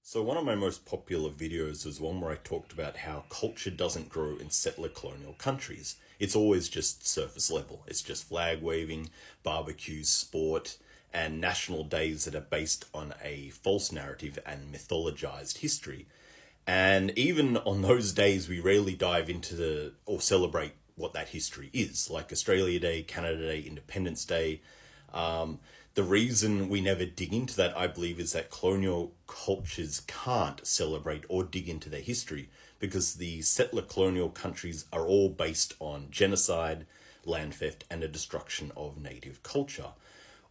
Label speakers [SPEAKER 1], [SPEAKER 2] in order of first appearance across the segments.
[SPEAKER 1] So one of my most popular videos was one where I talked about how culture doesn't grow in settler colonial countries. It's always just surface level. It's just flag waving, barbecues, sport, and national days that are based on a false narrative and mythologized history. And even on those days, we rarely dive into or celebrate what that history is, like Australia Day, Canada Day, Independence Day. The reason we never dig into that, I believe, is that colonial cultures can't celebrate or dig into their history because the settler colonial countries are all based on genocide, land theft, and the destruction of native culture,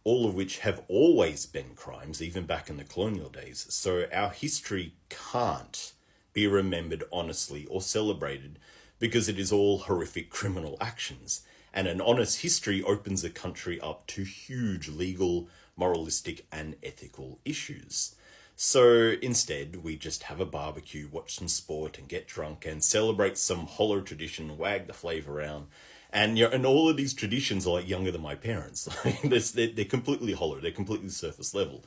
[SPEAKER 1] all of which have always been crimes, even back in the colonial days. So our history can't be remembered honestly or celebrated because it is all horrific criminal actions. And an honest history opens a country up to huge legal, moralistic, and ethical issues. So instead, we just have a barbecue, watch some sport, and get drunk, and celebrate some hollow tradition, wag the flavor around. And all of these traditions are like younger than my parents. They're completely hollow, they're completely surface level.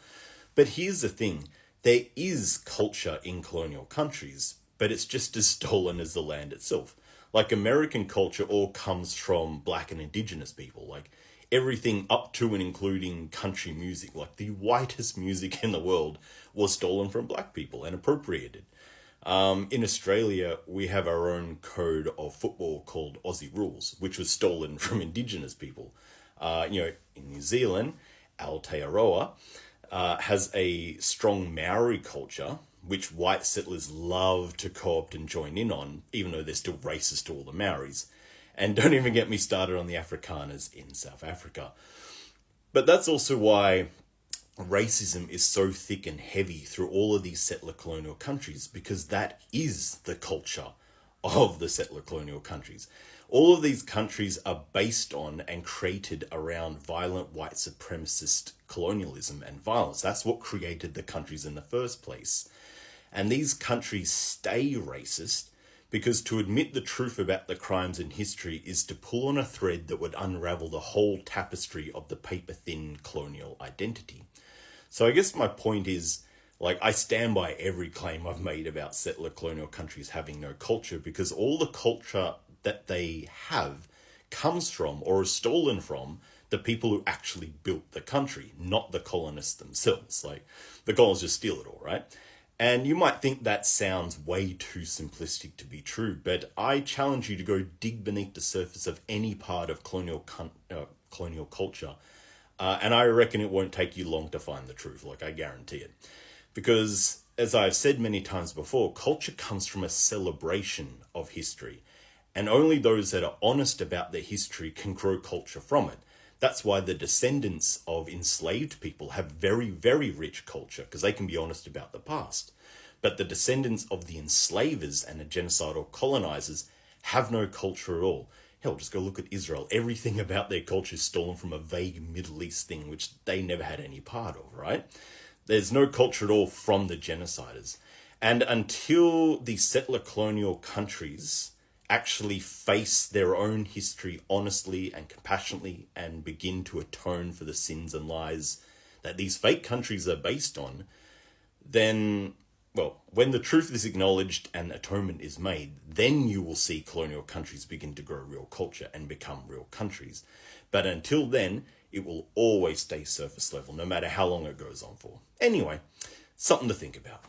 [SPEAKER 1] But here's the thing, there is culture in colonial countries, but it's just as stolen as the land itself. Like American culture all comes from black and indigenous people, like everything up to and including country music, like the whitest music in the world was stolen from black people and appropriated. In Australia, we have our own code of football called Aussie Rules, which was stolen from indigenous people. In New Zealand, Aotearoa has a strong Maori culture, which white settlers love to co-opt and join in on, even though they're still racist to all the Maoris. And don't even get me started on the Afrikaners in South Africa. But that's also why racism is so thick and heavy through all of these settler colonial countries, because that is the culture of the settler colonial countries. All of these countries are based on and created around violent white supremacist colonialism and violence. That's what created the countries in the first place. And these countries stay racist because to admit the truth about the crimes in history is to pull on a thread that would unravel the whole tapestry of the paper-thin colonial identity. So I guess my point is, I stand by every claim I've made about settler colonial countries having no culture, because all the culture that they have comes from or is stolen from the people who actually built the country, not the colonists themselves. The colonists just steal it all, right? And you might think that sounds way too simplistic to be true, but I challenge you to go dig beneath the surface of any part of colonial culture, and I reckon it won't take you long to find the truth, I guarantee it. Because, as I've said many times before, culture comes from a celebration of history, and only those that are honest about their history can grow culture from it. That's why the descendants of enslaved people have very, very rich culture, because they can be honest about the past. But the descendants of the enslavers and the genocidal colonizers have no culture at all. Hell, just go look at Israel. Everything about their culture is stolen from a vague Middle East thing, which they never had any part of, right? There's no culture at all from the genociders. And until the settler colonial countries actually face their own history honestly and compassionately and begin to atone for the sins and lies that these fake countries are based on, then, when the truth is acknowledged and atonement is made, then you will see colonial countries begin to grow real culture and become real countries. But until then, it will always stay surface level, no matter how long it goes on for. Anyway, something to think about.